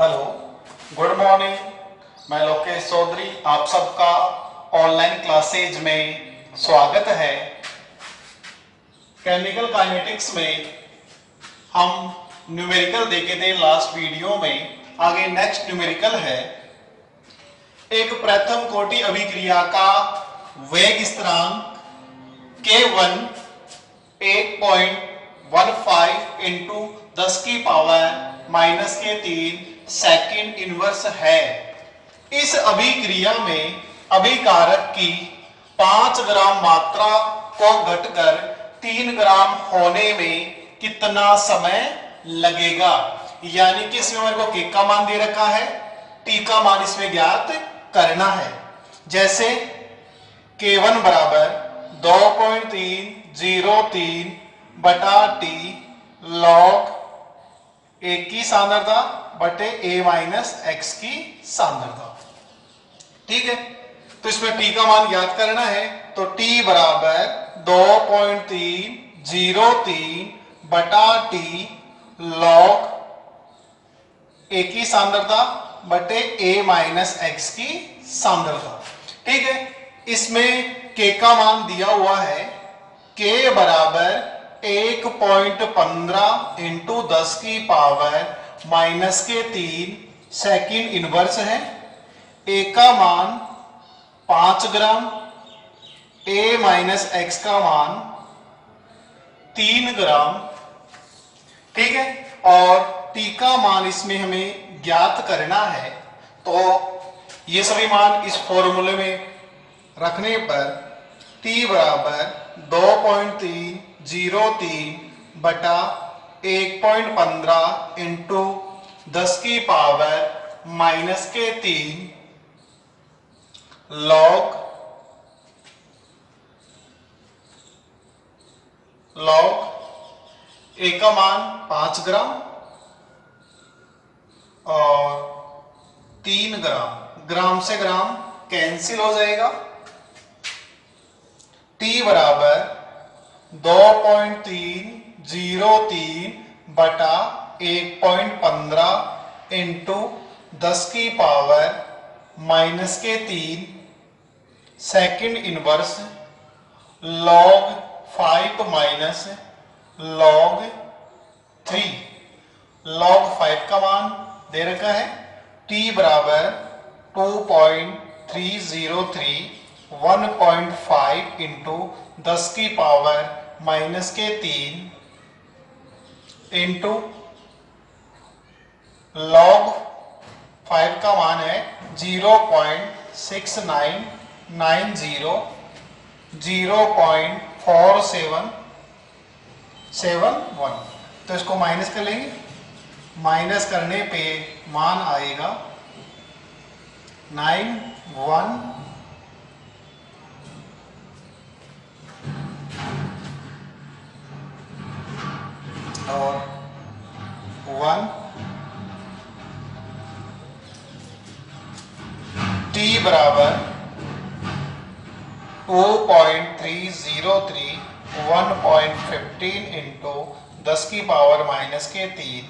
Hello, good morning. मैं लोकेश चौधरी, आप सबका ऑनलाइन क्लासेज में स्वागत है। केमिकल काइनेटिक्स में हम न्यूमेरिकल देखे थे लास्ट वीडियो में। आगे नेक्स्ट न्यूमेरिकल है एक प्रथम कोटि अभिक्रिया का वेग स्थिरांक K1 8.15 इंटू 10 की पावर -3 सेकंड इनवर्स है। इस अभिक्रिया में अभिकारक की 5 ग्राम मात्रा को घटकर 3 ग्राम होने में कितना समय लगेगा। यानी कि इसमें हमारे को के का मान दे रखा है, टी का मान इसमें ज्ञात करना है। जैसे K1 बराबर 2.303 बटा टी लॉग ए की सांद्रता बटे ए माइनस एक्स की सांद्रता। ठीक है, तो इसमें टी का मान ज्ञात करना है, तो टी बराबर 2.303 बटा टी लॉग ए की सांद्रता बटे ए माइनस एक्स की सांद्रता। ठीक है, इसमें के का मान दिया हुआ है, के बराबर 1.15 इंटू 10 की पावर -3 सेकंड इनवर्स है। ए का मान 5 ग्राम, ए माइनस एक्स का मान 3 ग्राम। ठीक है, और टी का मान इसमें हमें ज्ञात करना है, तो ये सभी मान इस फॉर्मूले में रखने पर टी बराबर 2.303 बटा 1.15 इंटू 10 की पावर -3 लॉग ए का मान 5 ग्राम और 3 ग्राम, ग्राम से ग्राम कैंसिल हो जाएगा। टी बराबर 2.303 बटा 1.15 इंटू 10 की power -3 second inverse log 5 minus log 3। Log 5 का मान दे रखा है, टी बराबर 2.303 1.5 इंटू 10 की पावर -3 इंटू लॉग 5 का मान है 0.6990 0.4771। तो इसको माइनस कर लेंगे, माइनस करने पे मान आएगा 91 और 1। टी बराबर 2.303 1.15 इंटू 10 की पावर -3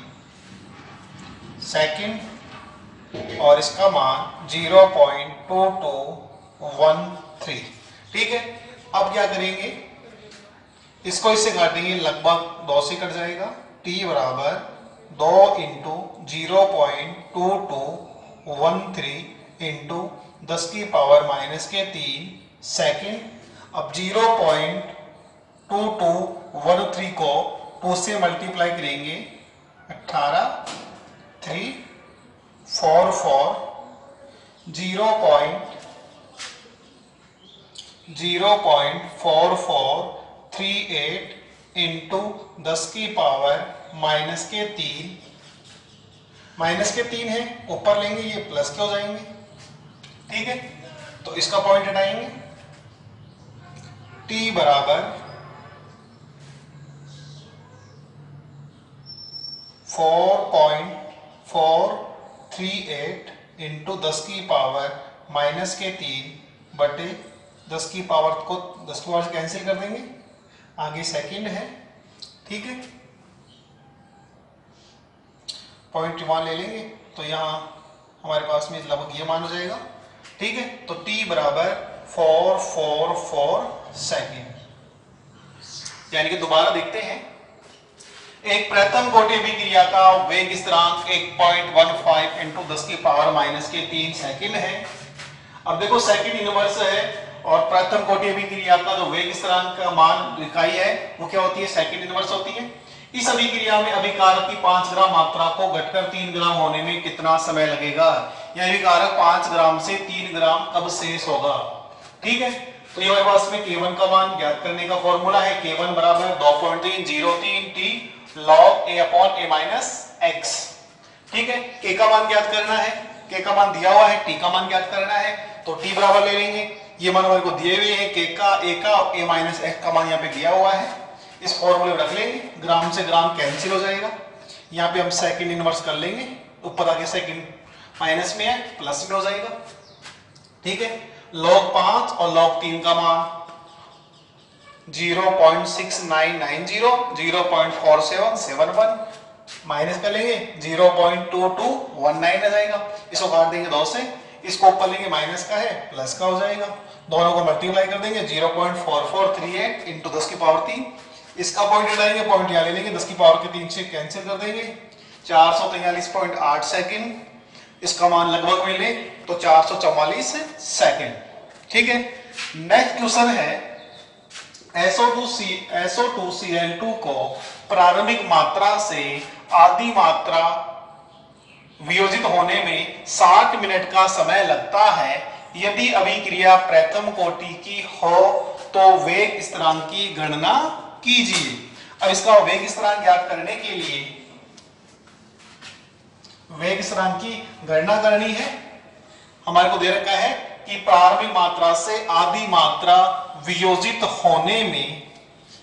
सेकंड और इसका मान 0.2213। ठीक है, अब क्या करेंगे, इसको इससे काटेंगे, लगभग 2 से कट जाएगा। टी बराबर 2 इंटू 0.2213 इंटू 10 की पावर -3 सेकंड। अब 0.2213 को 2 से मल्टीप्लाई करेंगे, 18 3 4 4 0.4438 इंटू 10 की पावर -3 है, ऊपर लेंगे ये प्लस के हो जाएंगे। ठीक है, तो इसका पॉइंट हटाएंगे, टी बराबर 4.438 इंटू 10 की पावर -3 बटे 10 की पावर को 10 की पावर से कैंसिल कर देंगे, आगे सेकंड है। ठीक है, 0.1 ले लेंगे तो यहाँ हमारे पास में लगभग ये मान हो जाएगा। ठीक है, तो t बराबर 444 सेकेंड। यानी कि दोबारा देखते हैं, एक प्रथम कोटि अभिक्रिया का वेग स्थिरांक 1.15 इंटू 10 की पावर माइनस के 3 सेकेंड है। अब देखो सेकेंड इनवर्स है और प्रथम कोटि अभिक्रिया का जो वेग स्थिरांक का मान इकाई है वो क्या होती है, सेकेंड इनवर्स होती है। इस अभिक्रिया में अभिकारक की 5 ग्राम मात्रा को घटकर 3 ग्राम होने में कितना समय लगेगा, या अभिकारक 5 ग्राम से 3 ग्राम कब शेष होगा। ठीक है, तो ये हमारे पास में K1 का मान ज्ञात करने का फॉर्मूला है, K1 बराबर 2.303 T log A upon A minus x। ठीक है, K का मान ज्ञात करना है, K का मान दिया हुआ है, T का मान ज्ञात करना है, तो T बराबर ले लेंगे, ये मान हमारे को दिए हुए हैं, K का A का A माइनस x का मान यहाँ पे दिया हुआ है, इस फॉर्मूले में रख लेंगे, ग्राम से ग्राम कैंसिल हो जाएगा। यहाँ पे हम सेकंड इनवर्स कर लेंगे, ऊपर आगे सेकंड माइनस में है प्लस में हो जाएगा। ठीक है, log 5 और log 3 का मान 0.6990 0.4771 माइनस कर लेंगे 0.2219 आ जाएगा। इसको काट देंगे 2 से, इसको ऊपर लेंगे माइनस का है प्लस का हो जाएगा, दोनों को मल्टीप्लाई कर देंगे 0.4438 इंटू 10 की पावर 3। इसका पॉइंट हटाएंगे, पॉइंट यहाँ ले लेंगे, 10 की पावर के 3 से कैंसिल कर देंगे, 443.8 सेकेंड। इसका मान लगभग मिले तो 444 सेकेंड। ठीक है, नेक्स्ट क्वेश्चन है SO2Cl2 को प्रारंभिक मात्रा से आधी मात्रा वियोजित होने में 60 मिनट का समय लगता है। यदि अभिक्रिया प्रथम कोटि की हो तो वेग स्थिरांक की गणना कीजिए। अब इसका वेग स्थिरांक ज्ञात करने के लिए वेग स्थिरांक की गणना करनी है। हमारे को दे रखा है कि प्रारंभिक मात्रा से आधी मात्रा वियोजित होने में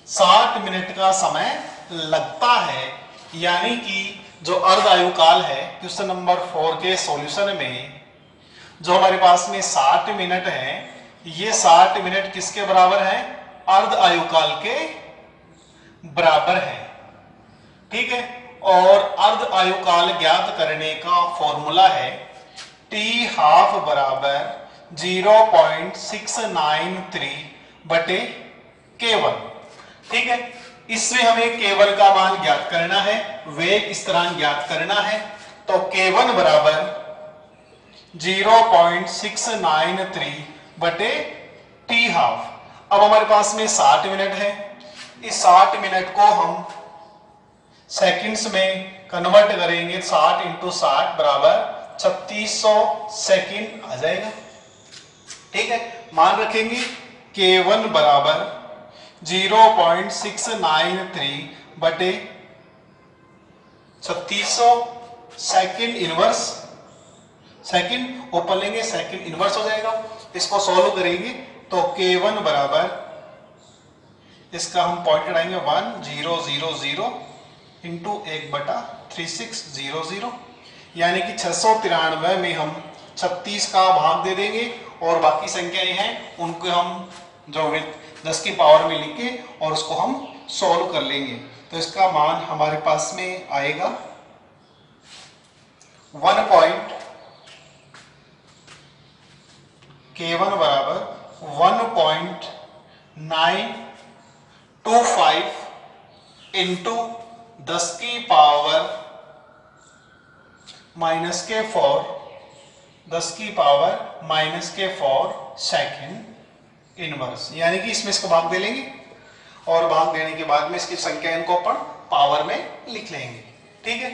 60 मिनट का समय लगता है, यानी कि जो अर्ध आयु काल है क्वेश्चन नंबर 4 के सॉल्यूशन में जो हमारे पास में 60 मिनट है, ये 60 मिनट किसके बराबर है, अर्ध आयु काल के बराबर है। ठीक है, और अर्ध आयु काल ज्ञात करने का फॉर्मूला है t हाफ बराबर 0.693 बटे K1। ठीक है, इसमें हमें K1 का मान ज्ञात करना है, वेग स्थिरांक ज्ञात करना है, तो K1 बराबर 0.693 बटे t हाफ। अब हमारे पास में 60 मिनट है, इस 60 मिनट को हम सेकंड्स में कन्वर्ट करेंगे, 60 इंटू 60 बराबर 3600 सेकंड आ जाएगा। ठीक है, मान रखेंगे K1 बराबर 0.693 बटे 3600 सेकंड इनवर्स, सेकंड ऊपर लेंगे सेकंड इनवर्स हो जाएगा। इसको सॉल्व करेंगे तो K1 बराबर, इसका हम पॉइंट हटाएंगे 1000 इंटू 1/3600, यानी कि 693 में हम 36 का भाग दे देंगे और बाकी संख्याएं हैं उनको हम जो 10 की पावर में लिख के और उसको हम सॉल्व कर लेंगे। तो इसका मान हमारे पास में आएगा 1. K1 बराबर 1.925 इंटू 10 की पावर माइनस के 4, 10 की पावर माइनस के 4 सेकेंड इनवर्स, यानी कि इसमें इसको भाग दे लेंगे और भाग देने के बाद में इसकी संख्या इनको अपन पावर में लिख लेंगे। ठीक है,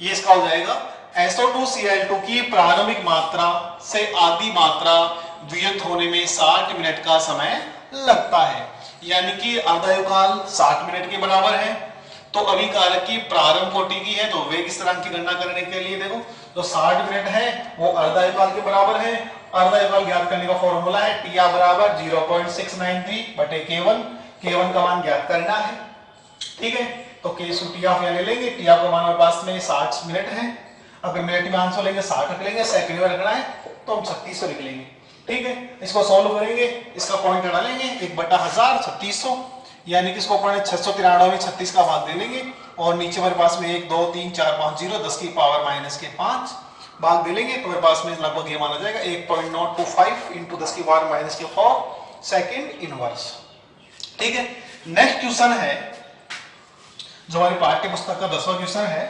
ये इसका हो जाएगा SO2Cl2 की प्रारंभिक मात्रा से आधी मात्रा वियोजित होने में 60 मिनट का समय लगता है, यानी कि अर्धायु काल 60 मिनट के बराबर है। तो अभिकारक की प्रारंभ कोटि की है, तो वेग स्थिरांक की गणना करने के लिए देखो तो 60 मिनट है वो अर्धायु काल के बराबर है। अर्धायु काल ज्ञात करने का फॉर्मूला है T बराबर 0.693 बटे K1, K1 का मान ज्ञात करना है। ठीक है, तो K T ऑफ यहाँ ले लेंगे, T ऑफ का मान हमारे पास में 60 मिनट है। अगर मिनट में आंसर लेंगे 60 रख लेंगे, सेकंड में रखना है तो हम 3600 लिख लेंगे। ठीक है, इसको सॉल्व करेंगे, इसका पॉइंट हटा लेंगे 1/1000 3600, यानी कि इसको अपन 693 में 36 का भाग दे लेंगे और नीचे हमारे पास में 1 2 3 4 5 0 10 की पावर माइनस के 5 भाग दे लेंगे तो हमारे पास में लगभग ये माना जाएगा 1.025 इंटू 10 की पावर माइनस के 4 सेकेंड इनवर्स। ठीक है, नेक्स्ट क्वेश्चन है जो हमारी पाठ्य पुस्तक का 10वां क्वेश्चन है।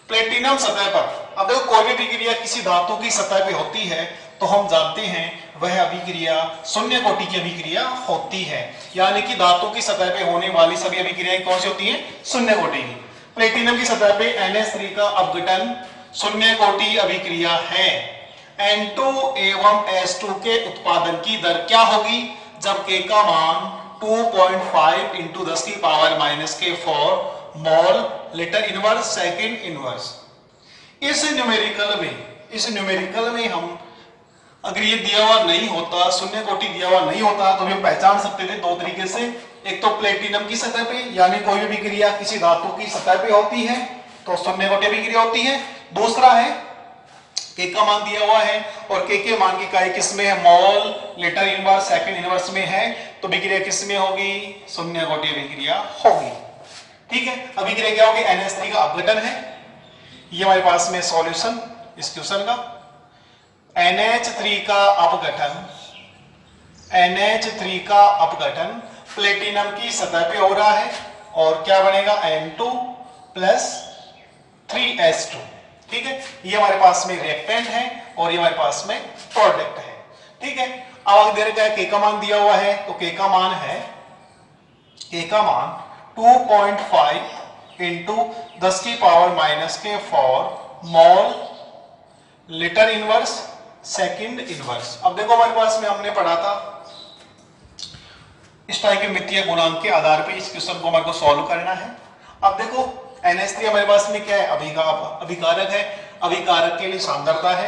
प्लेटिनम सतह पर, अब देखो कोई भी अभिक्रिया किसी धातु की सतह पे होती है तो हम जानते हैं वह अभिक्रिया शून्य कोटि की अभिक्रिया होती है, यानी कि धातु की सतह पे होने वाली सभी अभिक्रियाएं कौन सी होती हैं? शून्य कोटि की। प्लेटिनम की सतह पे NH3 का अपघटन शून्य कोटि अभिक्रिया है। N2 एवं S2 के उत्पादन की दर क्या होगी जब K का मान 2.5 इंटू 10 की पावर माइनस के 4 mole litre inverse second inverse. इस न्यूमेरिकल में हम अगर ये दिया हुआ नहीं होता, शून्य कोटि दिया हुआ नहीं होता तो हम पहचान सकते थे दो तरीके से। एक तो प्लेटिनम की सतह पे, यानी कोई भी अभिक्रिया किसी धातु की सतह पे होती है तो शून्य कोटि अभिक्रिया होती है। दूसरा है के का मान दिया हुआ है और के मान की इकाई किस में है? मोल लीटर इनवर्स सेकंड इनवर्स में है, तो अभिक्रिया किस में होगी? शून्य कोटि अभिक्रिया होगी। ठीक है, अभिक्रिया क्या होगी? NH3 का अपघटन है। ये हमारे पास में सॉल्यूशन इस क्वेश्चन का। NH3 का अपघटन प्लेटिनम की सतह पे हो रहा है और क्या बनेगा? N2 plus 3S2। ठीक है, ये हमारे पास में रिएक्टेंट है और ये हमारे पास में प्रोडक्ट है। ठीक है, अब अगर दे रखा है के का मान दिया हुआ है तो के का मान 2.5 इंटू 10 की पावर माइनस के 4 mole litre inverse second inverse. अब देखो हमारे पास में हमने पढ़ा था स्टोइकोमेट्रिक गुणांक के आधार पे इस क्वेश्चन को हमारे को सॉल्व करना है। अब देखो NH3 हमारे पास में क्या है? अभिकारक है। अभिकारक के लिए सांद्रता है,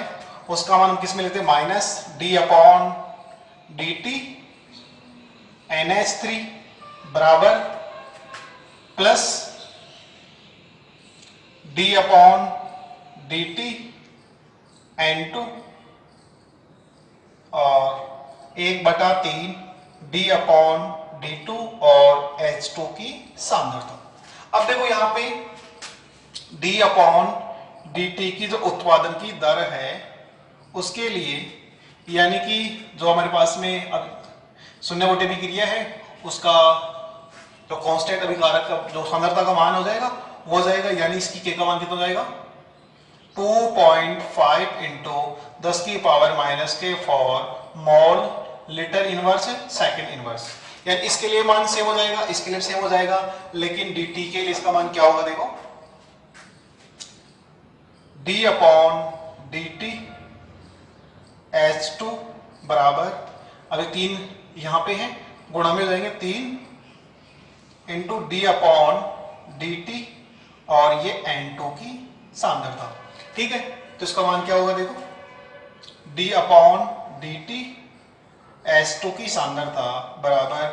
उसका मान हम किस में लेते हैं? माइनस d/dt NH3 बराबर प्लस d/dt N2 और 1/3 d/d2 और H2 की सांद्रता। अब देखो यहां पे d/dt की जो उत्पादन की दर है उसके लिए, यानी कि जो हमारे पास में शून्य कोटि अभिक्रिया है उसका जो कांस्टेंट अभिकारक का जो सांद्रता का मान हो जाएगा वो जाएगा, यानी इसकी के का मान कितना जाएगा? 2.5 इंटू 10 की पावर माइनस के 4 mole litre inverse second inverse. यानी इसके लिए मान सेम हो जाएगा, इसके लिए सेम हो जाएगा, लेकिन dt के लिए इसका मान क्या होगा? देखो d/dt H2 बराबर, अभी 3 यहां पे है, गुणा में हो जाएंगे 3 इंटू d/dt और ये N2 की सांद्रता। ठीक है, तो इसका मान क्या होगा? देखो d/dt H2 की सांद्रता बराबर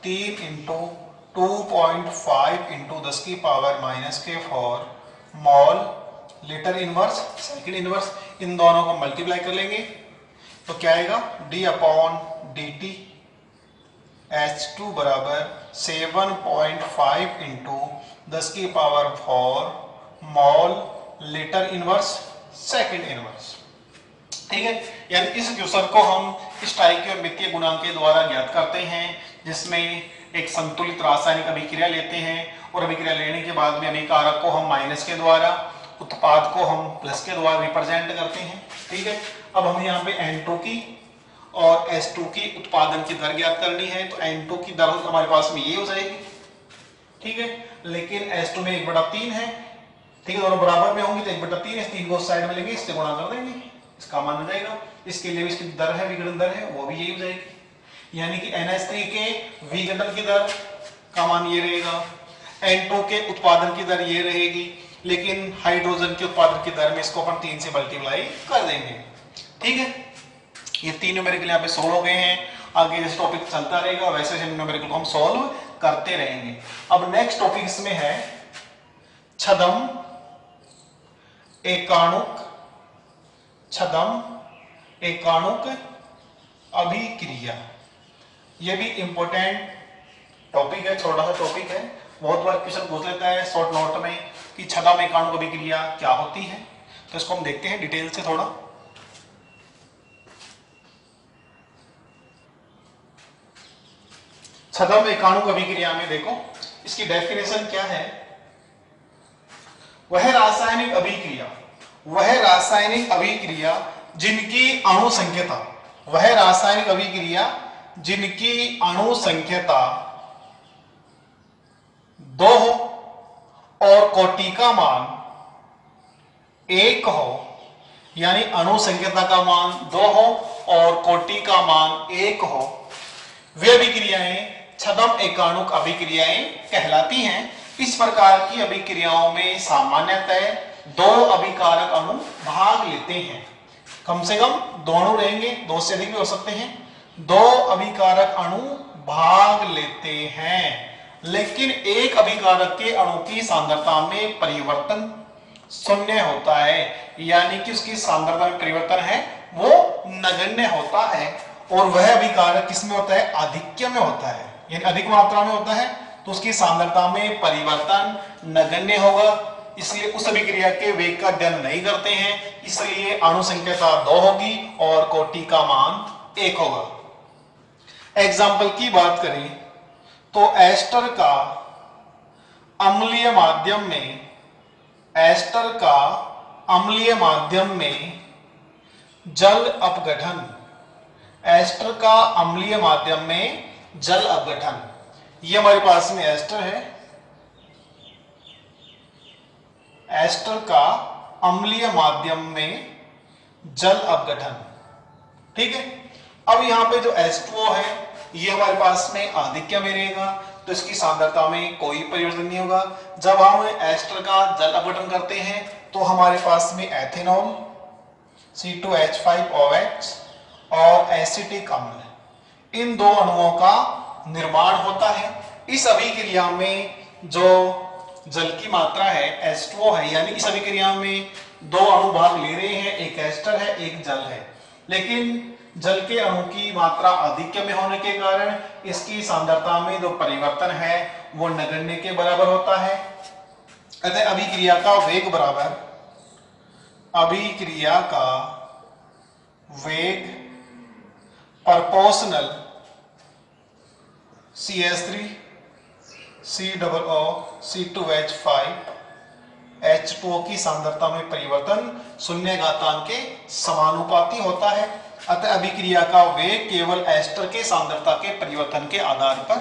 3 इंटू 2.5 इंटू 10 की पावर माइनस के 4 mole litre inverse second inverse. इन दोनों को मल्टीप्लाई कर लेंगे तो क्या आएगा? d/dt H2 बराबर 7.5 इंटू 10 की power 4 mole litre inverse second inverse. ठीक है, यानी इस क्वेश्चन को हम स्टोइकोमेट्रिक गुणांक के द्वारा ज्ञात करते हैं, जिसमें एक संतुलित रासायनिक अभिक्रिया लेते हैं और अभिक्रिया लेने के बाद में अभिकारक को हम माइनस के द्वारा, उत्पाद को हम प्लस के द्वारा रिप्रेजेंट करते हैं। ठीक है, अब हम यहाँ पे N2 की और S2 की उत्पादन की दर ज्ञात करनी है, तो N2 की दर हमारे पास में ये हो जाएगी। ठीक है, लेकिन S2 में 1/3 है। ठीक है, दोनों बराबर में होंगी तो 1/3 है, 3 को साइड में लेंगे, इससे गुणा कर देंगे, इसका मान हो जाएगा। इसके लिए इसकी दर है, विघटन दर है, वो भी यही हो जाएगी, यानी कि NH3 के विघटन की दर का मान ये रहेगा, N2 के उत्पादन की दर ये रहेगी, लेकिन हाइड्रोजन के उत्पादन की दर में इसको अपन 3 से मल्टीप्लाई कर देंगे। ठीक है, ये 3 न्यूमेरिकल यहाँ पे सोल्व हो गए हैं। आगे जैसे टॉपिक चलता रहेगा वैसे न्यूमेरिकल को हम सोल्व करते रहेंगे। अब नेक्स्ट टॉपिक इसमें है छद्म एकाणुक अभिक्रिया। ये भी इंपॉर्टेंट टॉपिक है, छोटा सा टॉपिक है, बहुत बार क्वेश्चन पूछ लेता है शॉर्ट नोट में कि छद्म एकाणुक अभिक्रिया क्या होती है। तो इसको हम देखते हैं डिटेल से थोड़ा। छद्म एकाणुक अभिक्रिया में देखो इसकी डेफिनेशन क्या है। वह रासायनिक अभिक्रिया जिनकी अणु संख्यता, वह रासायनिक अभिक्रिया जिनकी अणु संख्यता 2 हो और कोटि का मान 1 हो, यानी अणु संख्यता का मान 2 हो और कोटि का मान 1 हो, वे अभिक्रियाएं छद्म एकाणुक अभिक्रियाएं कहलाती हैं। इस प्रकार की अभिक्रियाओं में सामान्यतः 2 अभिकारक अणु भाग लेते हैं। कम से कम 2 अणु रहेंगे, 2 से अधिक भी हो सकते हैं। 2 अभिकारक अणु भाग लेते हैं, लेकिन एक अभिकारक के अणु की सांद्रता में परिवर्तन शून्य होता है, यानी कि उसकी सांद्रता में परिवर्तन है वो नगण्य होता है। और वह अभिकारक किसमें होता है? आधिक्य में होता है, यानी अधिक मात्रा में होता है, तो उसकी सांद्रता में परिवर्तन नगण्य होगा, इसलिए उस अभिक्रिया के वेग का अध्ययन नहीं करते हैं। इसलिए अणु संख्यता 2 होगी और कोटि का मान 1 होगा। एग्जाम्पल की बात करें तो एस्टर का अम्लीय माध्यम में जल अपघटन, एस्टर का अम्लीय माध्यम में जल अपघटन, ये हमारे पास में एस्टर है, एस्टर का अम्लीय माध्यम में जल अपघटन। ठीक है, अब यहां पे जो H2O है ये हमारे पास में आधिक्य में रहेगा, तो इसकी सांद्रता में कोई परिवर्तन नहीं होगा। जब हम एस्टर का जल अपघटन करते हैं तो हमारे पास में एथेनॉल C2H5OH और एसिटिक अम्ल, इन 2 अणुओं का निर्माण होता है। इस अभिक्रिया में जो जल की मात्रा है H2O है, यानी इस अभिक्रिया में 2 अणु भाग ले रहे हैं, एक एस्टर है एक जल है, लेकिन जल के अणु की मात्रा आधिक्य में होने के कारण इसकी सांद्रता में जो परिवर्तन है वो नगण्य के बराबर होता है। अतः अभिक्रिया का वेग बराबर, अभिक्रिया का वेग proportional CH3 COO C2H5 H2O की सांद्रता में परिवर्तन शून्य घातांक के समानुपाती होता है। अतः अभिक्रिया का वेग केवल एस्टर के सांद्रता के परिवर्तन के आधार पर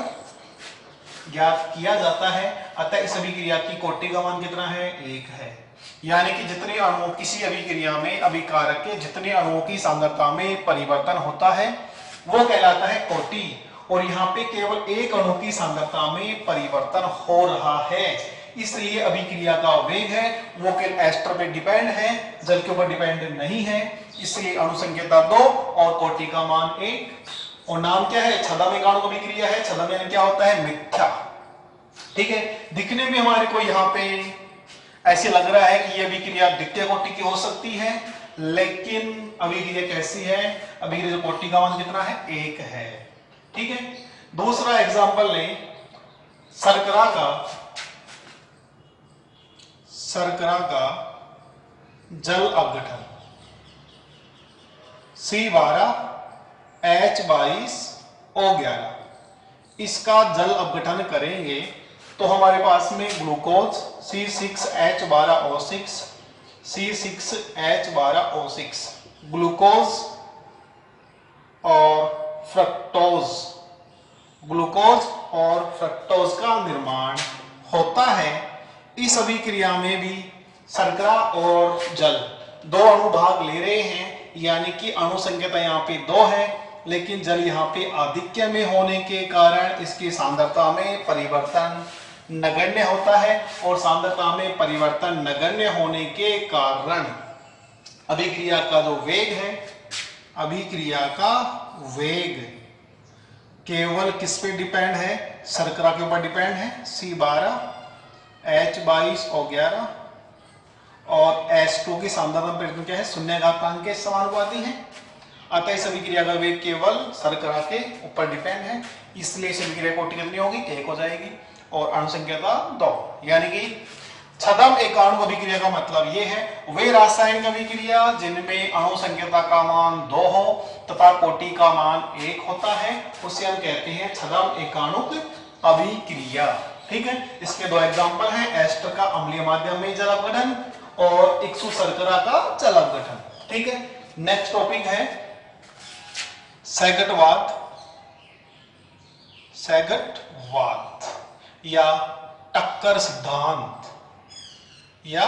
ज्ञात किया जाता है। अतः इस अभिक्रिया की कोटि का मान कितना है? 1 है, यानी कि जितने अणुओं किसी अभिक्रिया में अभिकारक के जितने अणुओं की सांद्रता में परिवर्तन होता है वो कहलाता है कोटि, और यहाँ पे केवल एक अणु की सांद्रता में परिवर्तन हो रहा है, इसलिए अभिक्रिया का वेग है वो केवल एस्टर पे डिपेंड है, जल के ऊपर डिपेंड नहीं है। इसलिए अणु संख्यता 2 और कोटि का मान 1। और नाम क्या है? छद्म एकाणुक अभिक्रिया है। छद्म यानी क्या होता है? मिथ्या। ठीक है, दिखने में हमारे को यहाँ पे ऐसे लग रहा है कि यह अभिक्रिया द्वितीय कोटि की हो सकती है, लेकिन अभिक्रिया कैसी है? अभिक्रिया कोटि का मान कितना है? 1 है। ठीक है, दूसरा एग्जांपल लें, शर्करा का जल अपघटन C12H22O11, इसका जल अपघटन करेंगे तो हमारे पास में ग्लूकोज C6H12O6 ग्लूकोज और फ्रक्टोज का निर्माण होता है। इस अभिक्रिया में भी शर्करा और जल 2 अणु भाग ले रहे हैं, यानी कि अणु संख्यता यहाँ पे 2 है, लेकिन जल यहाँ पे आधिक्य में होने के कारण इसकी सांद्रता में परिवर्तन नगण्य होता है, और सांद्रता में परिवर्तन नगण्य होने के कारण अभिक्रिया का जो वेग है, अभिक्रिया का वेग केवल किस पे डिपेंड है? शर्करा के ऊपर डिपेंड है, C12H22O11, और H2 की सांद्रता परिवर्तन क्या है? शून्य घातांक के समानुपाती है। अतः इस अभिक्रिया का वेग केवल शर्करा के ऊपर डिपेंड है, इसलिए इस अभिक्रिया कोटि कितनी होगी, 1 हो जाएगी और अणु संख्या 2। यानी कि छदम एकाणु अभिक्रिया का मतलब ये है वे रासायनिक अभिक्रिया जिनमें अणु संख्या का मान 2 हो तथा कोटि का मान 1 होता है उसे हम कहते हैं छदम एकाणुक अभिक्रिया। ठीक है, इसके 2 एग्जांपल हैं, एस्टर का अम्लीय माध्यम में जल अपघटन और इक्सु शर्करा का जल अपघटन। ठीक है, नेक्स्ट टॉपिक है सैगटवाद। सैगटवाद या टक्कर सिद्धांत या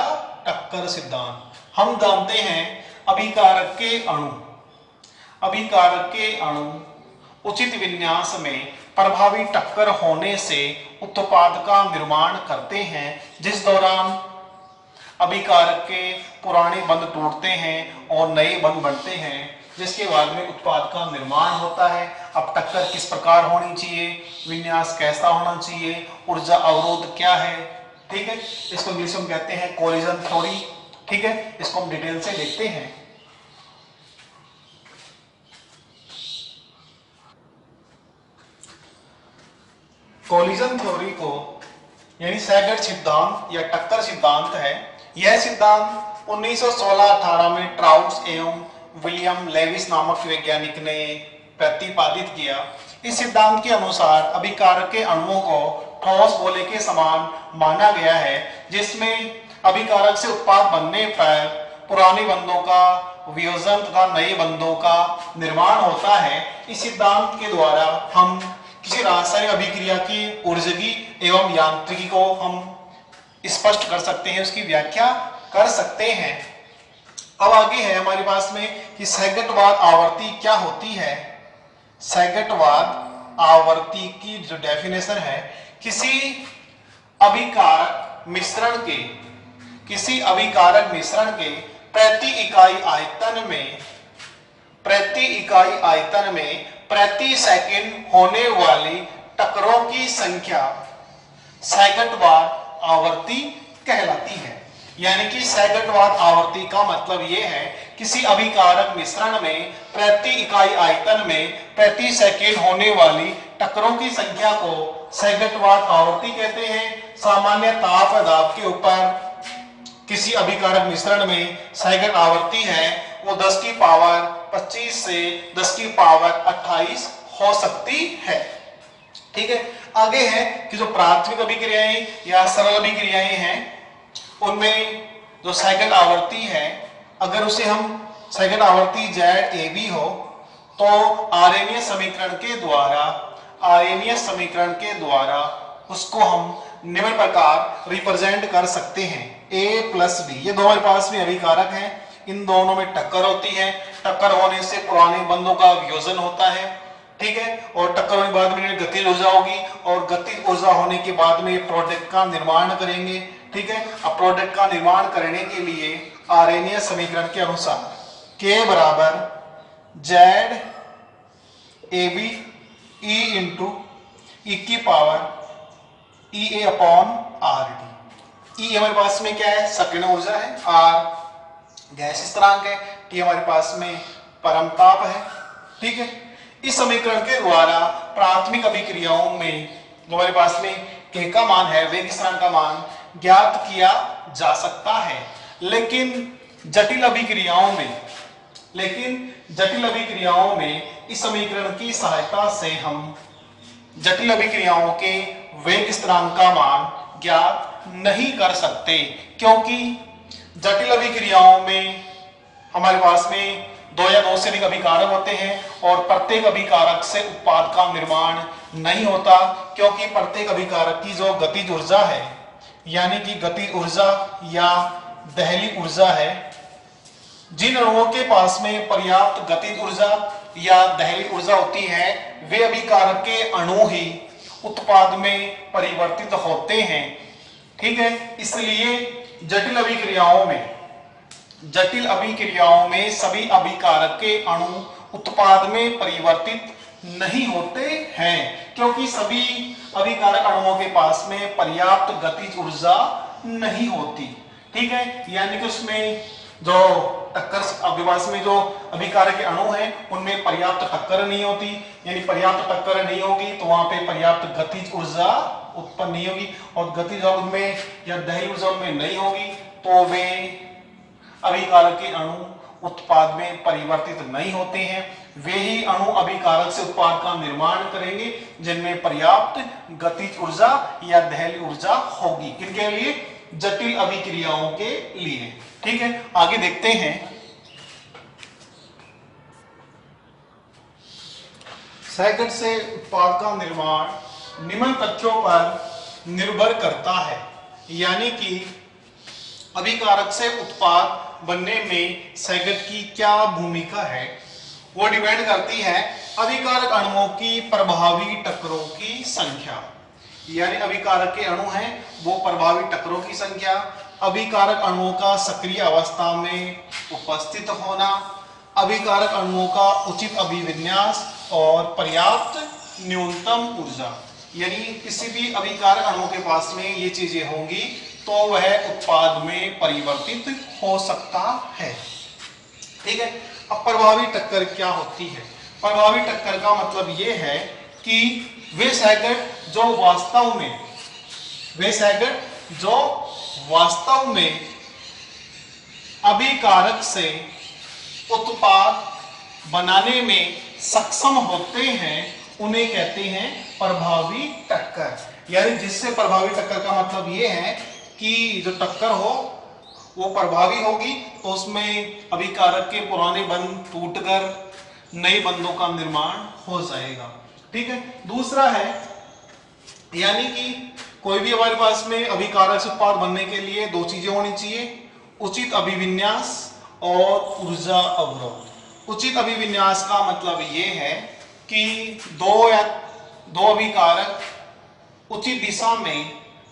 टक्कर सिद्धांत। हम जानते हैं अभिकारक के अणु उचित विन्यास में प्रभावी टक्कर होने से उत्पाद का निर्माण करते हैं, जिस दौरान अभिकारक के पुराने बंध टूटते हैं और नए बंध बनते हैं, जिसके बाद में उत्पाद का निर्माण होता है। अब टक्कर किस प्रकार होनी चाहिए, विन्यास कैसा होना चाहिए, ऊर्जा अवरोध क्या है, ठीक है, इसको इंग्लिश में कहते हैं कोलिजन थ्योरी। ठीक है, इसको हम डिटेल से देखते हैं। कोलिजन थ्योरी को यानी सैगट सिद्धांत या टक्कर सिद्धांत है। यह सिद्धांत 1916-18 में ट्राउट्स एवं विलियम लेविस नामक वैज्ञानिक ने प्रतिपादित किया। इस सिद्धांत के अनुसार अभिकारक के अणुओं को ठोस गोले के समान माना गया है, जिसमें अभिकारक से उत्पाद बनने पर पुराने बंधों का वियोजन तथा नए बंधों का निर्माण होता है। इस सिद्धांत के द्वारा हम किसी रासायनिक अभिक्रिया की ऊर्जगी एवं यांत्रिकी को हम स्पष्ट कर सकते हैं, उसकी व्याख्या कर सकते हैं। अब आगे है हमारे पास में कि सैगटवाद आवर्ती क्या होती है। सैगटवाद आवर्ती की जो डेफिनेशन है, किसी अभिकारक मिश्रण के प्रति इकाई आयतन में प्रति सेकंड होने वाली टक्करों की संख्या सैगटवाद आवर्ती कहलाती है। यानी कि सैगटवाद आवर्ती का मतलब यह है किसी अभिकारक मिश्रण में प्रति इकाई आयतन में प्रति सेकंड होने वाली टक्करों की संख्या को सैगटवाद आवर्ती कहते हैं। सामान्य ताप दाब के ऊपर किसी अभिकारक मिश्रण में सैगट आवर्ती है वो 10 की पावर 25 से 10 की पावर 28 हो सकती है। ठीक है, आगे है कि जो प्राथमिक अभिक्रियाएं या सरल अभिक्रियाएं हैं उनमें जो सैगट आवर्ती है, अगर उसे हम सैगट आवर्ती ZAB हो तो आर्यनीय समीकरण के द्वारा उसको हम निम्न प्रकार रिप्रेजेंट कर सकते हैं। A+B, ये दो हमारे पास में अभिकारक हैं, इन दोनों में टक्कर होती है। टक्कर होने से पुराने बंधों का वियोजन होता है। ठीक है, और टक्कर होने के बाद में गतिज ऊर्जा होगी और गतिज ऊर्जा होने के बाद में प्रोडक्ट का निर्माण करेंगे। ठीक है, अब प्रोडक्ट का निर्माण करने के लिए आर्यनीय समीकरण के अनुसार K बराबर ZAB E इंटू E की power EA upon RT। E हमारे पास में क्या है, संकीर्ण ऊर्जा है, R गैस स्थिरांक है, T हमारे पास में परमताप है। ठीक है, इस समीकरण के द्वारा प्राथमिक अभिक्रियाओं में जो हमारे पास में K का मान है, वेग स्थिरांक का मान ज्ञात किया जा सकता है। लेकिन जटिल अभिक्रियाओं में इस समीकरण की सहायता से हम जटिल अभिक्रियाओं के वेग स्थिरांक का मान ज्ञात नहीं कर सकते, क्योंकि जटिल अभिक्रियाओं में हमारे पास में 2 या 2 से अधिक अभिकारक होते हैं और प्रत्येक अभिकारक से उत्पाद का निर्माण नहीं होता, क्योंकि प्रत्येक अभिकारक की जो गतिज ऊर्जा है यानी कि गतिज ऊर्जा या दहली ऊर्जा है, जिन अणुओं के पास में पर्याप्त गतिज ऊर्जा या दहली ऊर्जा होती है वे अभिकारक के अणु ही उत्पाद में परिवर्तित होते हैं। ठीक है, इसलिए जटिल अभिक्रियाओं में सभी अभिकारक के अणु उत्पाद में परिवर्तित नहीं होते हैं, क्योंकि सभी अभिकारक अणुओं के पास में पर्याप्त गतिज ऊर्जा नहीं होती। ठीक है, यानी कि उसमें जो टक्कर अभिवास में जो अभिकारक के अणु हैं उनमें पर्याप्त टक्कर नहीं होती, यानी पर्याप्त टक्कर नहीं होगी तो वहां पे पर्याप्त गतिज ऊर्जा उत्पन्न नहीं होगी, और गतिज उनमें या दहली ऊर्जा उनमें नहीं होगी तो वे अभिकारक के अणु उत्पाद में परिवर्तित नहीं होते हैं। वे ही अणु अभिकारक से उत्पाद का निर्माण करेंगे जिनमें पर्याप्त गतिज ऊर्जा या दहली ऊर्जा होगी। किनके लिए? जटिल अभिक्रियाओं के लिए। ठीक है, आगे देखते हैं। सैकड़ से उत्पाद का निर्माण निम्न तथ्यों पर निर्भर करता है, यानी कि अभिकारक से उत्पाद बनने में सैकड़ की क्या भूमिका है, वो डिपेंड करती है अभिकारक अणुओं की प्रभावी टक्करों की संख्या। यानी अभिकारक के अणु हैं वो प्रभावी टक्करों की संख्या, अभिकारक अणुओं का सक्रिय अवस्था में उपस्थित होना, अभिकारक अणुओं का उचित अभिविन्यास और पर्याप्त न्यूनतम ऊर्जा। यानी किसी भी अभिकारक अणुओं के पास में ये चीजें होंगी तो वह उत्पाद में परिवर्तित हो सकता है। ठीक है, अब प्रभावी टक्कर क्या होती है? प्रभावी टक्कर का मतलब यह है कि वे सैकड़ जो वास्तव में अभिकारक से उत्पाद बनाने में सक्षम होते हैं उन्हें कहते हैं प्रभावी टक्कर। यानी जिससे प्रभावी टक्कर का मतलब यह है कि जो टक्कर हो वो प्रभावी होगी तो उसमें अभिकारक के पुराने बंध टूटकर नए बंधों का निर्माण हो जाएगा। ठीक है, दूसरा है यानी कि कोई भी हमारे पास में अभिकारक से उत्पाद बनने के लिए दो चीजें होनी चाहिए, उचित अभिविन्यास और ऊर्जा अवरोध। उचित अभिविन्यास का मतलब ये है कि दो अभिकारक उचित दिशा में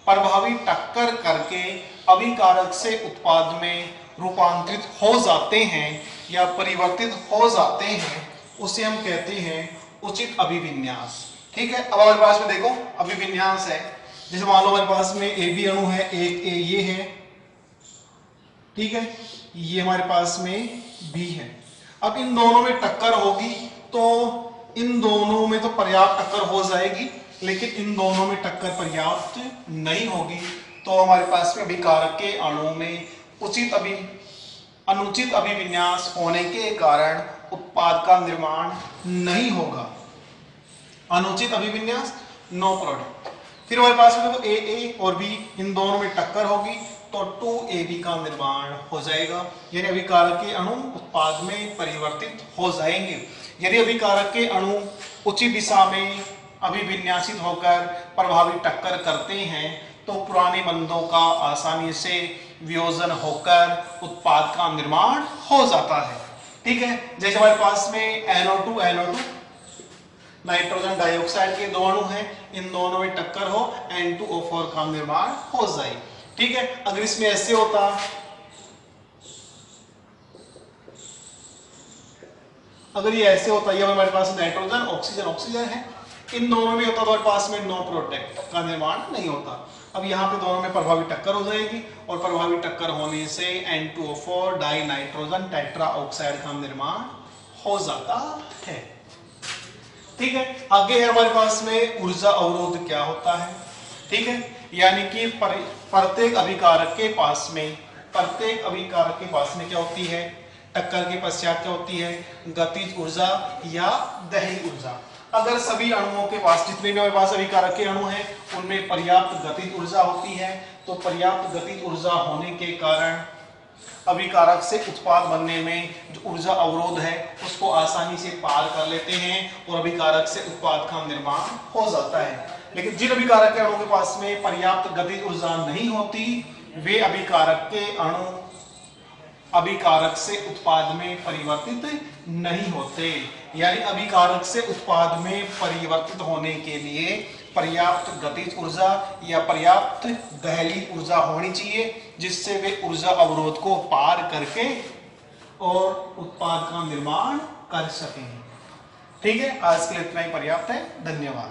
प्रभावी टक्कर करके अभिकारक से उत्पाद में रूपांतरित हो जाते हैं या परिवर्तित हो जाते हैं, उसे हम कहते हैं उचित अभिविन्यास। ठीक है, अब हमारे पास में देखो अभिविन्यास है, जैसे मान लो हमारे पास में ए बी अणु है, एक ए ये है, ठीक है, ये हमारे पास में बी है। अब इन दोनों में टक्कर होगी तो इन दोनों में तो पर्याप्त टक्कर हो जाएगी, लेकिन इन दोनों में टक्कर पर्याप्त नहीं होगी तो हमारे पास में अभिकारक के अणु में अनुचित अभिविन्यास होने के कारण उत्पाद का निर्माण नहीं होगा। अनुचित अभिविन्यास, नो प्रोडक्ट। फिर हमारे पास में देखो ए और बी इन दोनों में टक्कर होगी तो 2AB का निर्माण हो जाएगा, यानी अभिकारक के अणु उत्पाद में परिवर्तित हो जाएंगे। यदि अभिकारक के अणु उचित दिशा में अभिविन्यासित होकर प्रभावी टक्कर करते हैं तो पुराने बंधों का आसानी से वियोजन होकर उत्पाद का निर्माण हो जाता है। ठीक है, जैसे हमारे पास में NO2 नाइट्रोजन डाइऑक्साइड के दो अणु हैं, इन दोनों में टक्कर हो N2O4 का निर्माण हो जाए। ठीक है, अगर इसमें ऐसे होता ये हमारे पास नाइट्रोजन ऑक्सीजन है, इन दोनों में होता तो हमारे पास में नो प्रोडक्ट का निर्माण नहीं होता। अब यहाँ पे दोनों में प्रभावी टक्कर हो जाएगी और प्रभावी टक्कर होने से N2O4 die nitrogen tetra oxide का निर्माण हो जाता है। ठीक है, आगे है हमारे पास में ऊर्जा अवरोध क्या होता है। ठीक है, यानी कि प्रत्येक अभिकारक के पास में क्या होती है, टक्कर के पश्चात क्या होती है, गतिज ऊर्जा या दहली ऊर्जा। अगर सभी अणुओं के पास, जितने भी हमारे पास अभिकारक के अणु हैं उनमें पर्याप्त गतिज ऊर्जा होती है तो पर्याप्त गतिज ऊर्जा होने के कारण अभिकारक से उत्पाद बनने में जो ऊर्जा अवरोध है उसको आसानी से पार कर लेते हैं और अभिकारक से उत्पाद का निर्माण हो जाता है। लेकिन जिन अभिकारक के अणुओं के पास में पर्याप्त गतिज ऊर्जा नहीं होती वे अभिकारक के अणु अभिकारक से उत्पाद में परिवर्तित नहीं होते। यानी अभिकारक से उत्पाद में परिवर्तित होने के लिए पर्याप्त गतिज ऊर्जा या पर्याप्त दहली ऊर्जा होनी चाहिए जिससे वे ऊर्जा अवरोध को पार करके और उत्पाद का निर्माण कर सकें। ठीक है, आज के लिए इतना ही पर्याप्त है। धन्यवाद।